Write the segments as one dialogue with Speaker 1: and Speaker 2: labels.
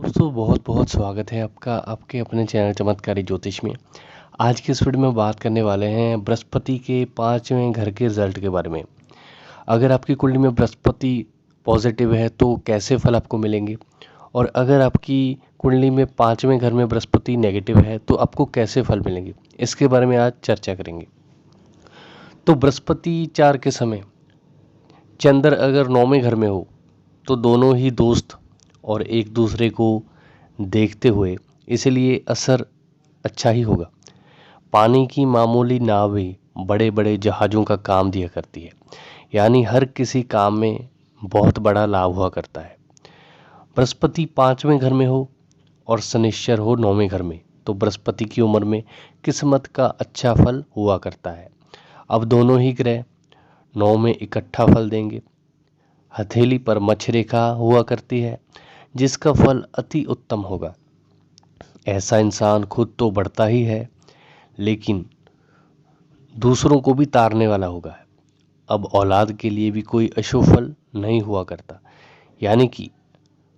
Speaker 1: दोस्तों बहुत बहुत स्वागत है आपका आपके अपने चैनल चमत्कारी ज्योतिष में। आज की इस वीडियो में बात करने वाले हैं बृहस्पति के पाँचवें घर के रिजल्ट के बारे में। अगर आपकी कुंडली में बृहस्पति पॉजिटिव है तो कैसे फल आपको मिलेंगे, और अगर आपकी कुंडली में पाँचवें घर में बृहस्पति नेगेटिव है तो आपको कैसे फल मिलेंगे, इसके बारे में आज चर्चा करेंगे। तो बृहस्पति चार के समय चंद्र अगर नौवें घर में हो तो दोनों ही दोस्त और एक दूसरे को देखते हुए, इसलिए असर अच्छा ही होगा। पानी की मामूली नाव भी बड़े बड़े जहाज़ों का काम दिया करती है, यानी हर किसी काम में बहुत बड़ा लाभ हुआ करता है। बृहस्पति पाँचवें घर में हो और शनिश्चर हो नौवें घर में तो बृहस्पति की उम्र में किस्मत का अच्छा फल हुआ करता है। अब दोनों ही ग्रह नौ में इकट्ठा फल देंगे। हथेली पर मछ रेखा हुआ करती है जिसका फल अति उत्तम होगा। ऐसा इंसान खुद तो बढ़ता ही है लेकिन दूसरों को भी तारने वाला होगा। अब औलाद के लिए भी कोई अशुभ फल नहीं हुआ करता, यानी कि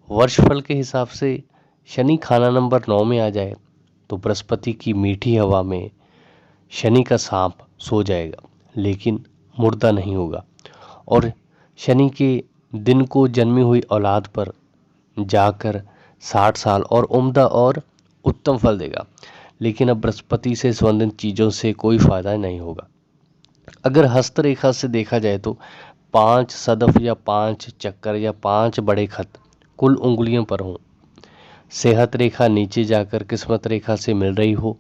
Speaker 1: वर्ष फल के हिसाब से शनि खाना नंबर 9 में आ जाए तो बृहस्पति की मीठी हवा में शनि का सांप सो जाएगा लेकिन मुर्दा नहीं होगा, और शनि के दिन को जन्मी हुई औलाद पर जाकर 60 साल और उम्दा और उत्तम फल देगा। लेकिन अब बृहस्पति से संबंधित चीज़ों से कोई फायदा नहीं होगा। अगर हस्तरेखा से देखा जाए तो 5 सदफ या 5 चक्कर या 5 बड़े खत कुल उंगलियों पर हों, सेहत रेखा नीचे जाकर किस्मत रेखा से मिल रही हो,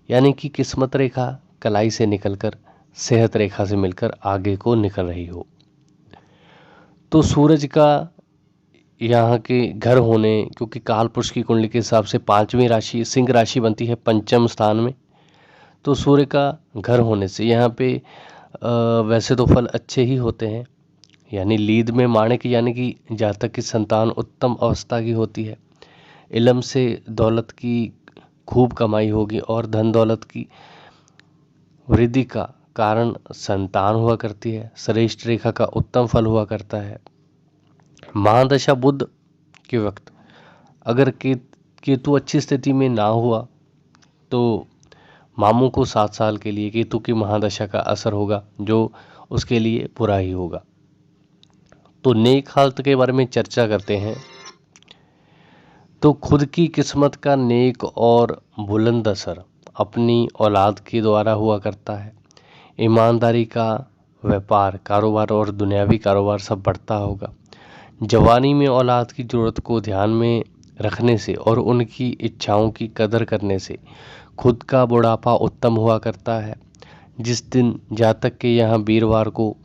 Speaker 1: यानी कि किस्मत रेखा कलाई से निकलकर सेहत रेखा से मिलकर आगे को निकल रही हो, तो सूरज का यहाँ के घर होने, क्योंकि काल पुरुष की कुंडली के हिसाब से पांचवी राशि सिंह राशि बनती है पंचम स्थान में, तो सूर्य का घर होने से यहाँ पे वैसे तो फल अच्छे ही होते हैं। यानी लीद में माणिक, यानी कि जातक की संतान उत्तम अवस्था की होती है। इल्म से दौलत की खूब कमाई होगी और धन दौलत की वृद्धि का कारण संतान हुआ करती है। श्रेष्ठ रेखा का उत्तम फल हुआ करता है। महादशा बुध के वक्त अगर केतु अच्छी स्थिति में ना हुआ तो मामू को 7 साल के लिए केतु की महादशा का असर होगा जो उसके लिए बुरा ही होगा। तो नेक हालत के बारे में चर्चा करते हैं। तो खुद की किस्मत का नेक और बुलंद असर अपनी औलाद के द्वारा हुआ करता है। ईमानदारी का व्यापार, कारोबार और दुनियावी कारोबार सब बढ़ता होगा। जवानी में औलाद की ज़रूरत को ध्यान में रखने से और उनकी इच्छाओं की कदर करने से खुद का बुढ़ापा उत्तम हुआ करता है। जिस दिन जातक के यहाँ वीरवार को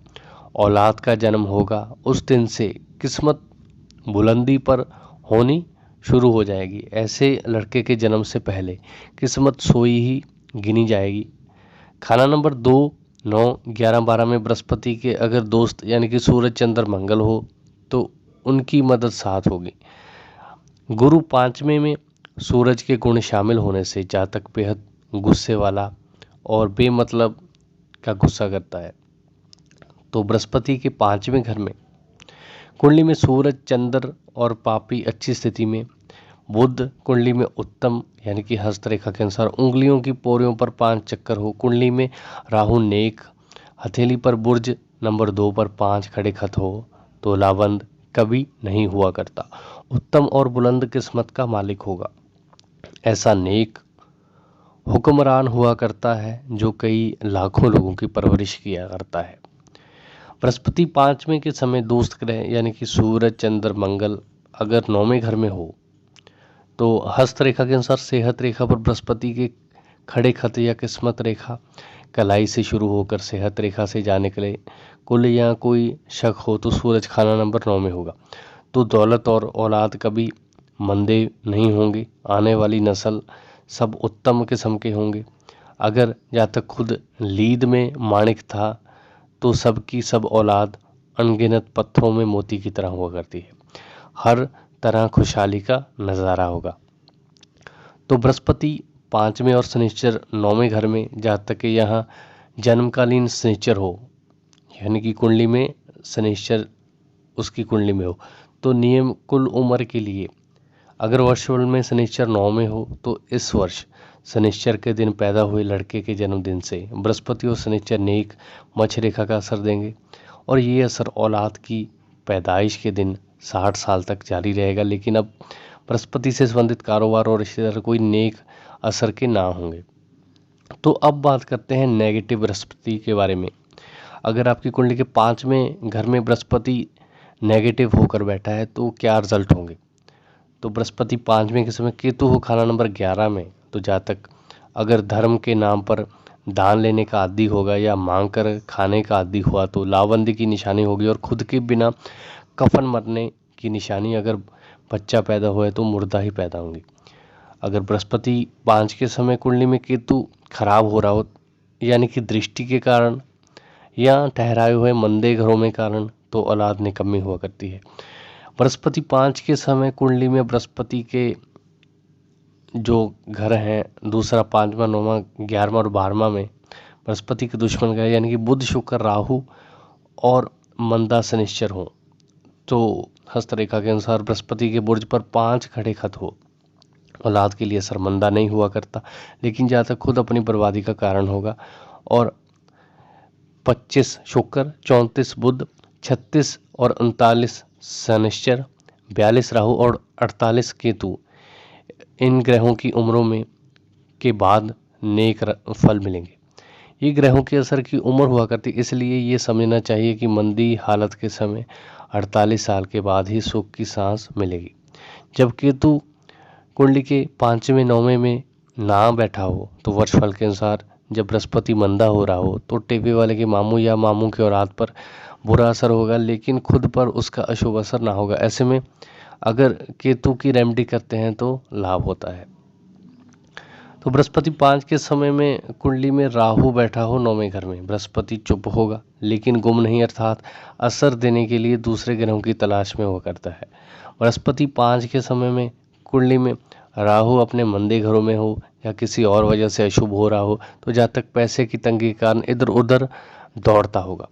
Speaker 1: औलाद का जन्म होगा उस दिन से किस्मत बुलंदी पर होनी शुरू हो जाएगी। ऐसे लड़के के जन्म से पहले किस्मत सोई ही गिनी जाएगी। खाना नंबर 2, 9, 11, 12 में बृहस्पति के अगर दोस्त यानी कि सूरज चंद्र मंगल हो तो उनकी मदद साथ होगी। गुरु पांचवें में सूरज के गुण शामिल होने से जातक बेहद गुस्से वाला और बेमतलब का गुस्सा करता है। तो बृहस्पति के पांचवें घर में कुंडली में सूरज चंद्र और पापी अच्छी स्थिति में, बुध कुंडली में उत्तम यानी कि हस्तरेखा के अनुसार उंगलियों की पोरियों पर 5 चक्कर हो, कुंडली में राहु नेक, हथेली पर बुर्ज नंबर 2 पर 5 खड़े खत हो तो लाबंद कभी नहीं हुआ करता। उत्तम और बुलंद किस्मत का मालिक होगा। ऐसा नेक हुक्मरान हुआ करता है जो कई लाखों लोगों की परवरिश किया करता है। बृहस्पति पांचवें के समय दोस्त ग्रह यानी कि सूरज चंद्र मंगल अगर नौवें घर में हो तो हस्तरेखा के अनुसार सेहत रेखा पर बृहस्पति के खड़े खत या किस्मत रेखा कलाई से शुरू होकर सेहत रेखा से जा निकले, कुल या कोई शक हो तो सूरज खाना नंबर 9 में होगा। तो दौलत और औलाद कभी मंदे नहीं होंगे। आने वाली नस्ल सब उत्तम किस्म के होंगे। अगर जातक खुद लीद में माणिक था तो सबकी सब औलाद अनगिनत पत्थरों में मोती की तरह हुआ करती है। हर तरह खुशहाली का नज़ारा होगा। तो बृहस्पति पांचवें और शनिश्चर नौवें घर में जातक के यहाँ जन्मकालीन शनिश्चर हो, यानी कि कुंडली में शनिश्चर उसकी कुंडली में हो तो नियम कुल उम्र के लिए अगर वर्षफल में शनिश्चर 9 में हो तो इस वर्ष शनिश्चर के दिन पैदा हुए लड़के के जन्मदिन से बृहस्पति और शनिश्चर नेक मध्य रेखा का असर देंगे और ये असर औलाद की पैदाइश के दिन 60 साल तक जारी रहेगा। लेकिन अब बृहस्पति से संबंधित कारोबार और रिश्तेदार कोई नेक असर के ना होंगे। तो अब बात करते हैं नेगेटिव बृहस्पति के बारे में। अगर आपकी कुंडली के 5वें घर में बृहस्पति नेगेटिव होकर बैठा है तो क्या रिजल्ट होंगे। तो बृहस्पति 5वें के समय केतु हो खाना नंबर 11 में, तो जातक अगर धर्म के नाम पर दान लेने का आदी होगा या मांग कर खाने का आदी हुआ तो लावंदी की निशानी होगी और खुद के बिना कफन मरने की निशानी। अगर बच्चा पैदा हुआ है तो मुर्दा ही पैदा होंगी। अगर बृहस्पति 5 के समय कुंडली में केतु खराब हो रहा हो यानी कि दृष्टि के कारण या ठहराए हुए मंदे घरों में कारण, तो औलाद निकम्मी हुआ करती है। बृहस्पति 5 के समय कुंडली में बृहस्पति के जो घर हैं दूसरा, 5वां, 9वां, 11वां और 12वां में बृहस्पति के दुश्मन का यानी कि बुध, शुक्र, राहु और मंदा शनिश्चर हो, तो हस्तरेखा के अनुसार बृहस्पति के बुर्ज पर 5 खड़े खत हो, औलाद के लिए शर्मंदा नहीं हुआ करता, लेकिन जातक खुद अपनी बर्बादी का कारण होगा। और 25 शुक्र, 34 बुध, 36 और 39 शनिश्चर, 42 राहु और 48 केतु, इन ग्रहों की उम्रों में के बाद नेक फल मिलेंगे। ये ग्रहों के असर की उम्र हुआ करती, इसलिए ये समझना चाहिए कि मंदी हालत के समय 48 साल के बाद ही सुख की सांस मिलेगी। जब केतु कुंडली के 5वें 9वें में ना बैठा हो तो वर्षफल के अनुसार जब बृहस्पति मंदा हो रहा हो तो टेपे वाले के मामू या मामू के औलाद पर बुरा असर होगा, लेकिन खुद पर उसका अशुभ असर ना होगा। ऐसे में अगर केतु की रेमेडी करते हैं तो लाभ होता है। तो बृहस्पति 5 के समय में कुंडली में राहु बैठा हो 9वें घर में, बृहस्पति चुप होगा लेकिन गुम नहीं, अर्थात असर देने के लिए दूसरे ग्रहों की तलाश में हुआ करता है। बृहस्पति 5 के समय में कुंडली में राहु अपने मंदे घरों में हो या किसी और वजह से अशुभ हो रहा हो तो जातक पैसे की तंगी के कारण इधर उधर दौड़ता होगा।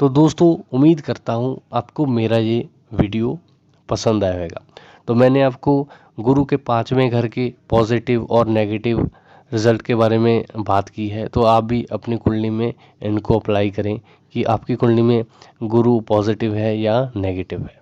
Speaker 1: तो दोस्तों, उम्मीद करता हूँ आपको मेरा ये वीडियो पसंद आया होगा। तो मैंने आपको गुरु के 5वें घर के पॉजिटिव और नेगेटिव रिजल्ट के बारे में बात की है, तो आप भी अपनी कुंडली में इनको अप्लाई करें कि आपकी कुंडली में गुरु पॉजिटिव है या नेगेटिव है।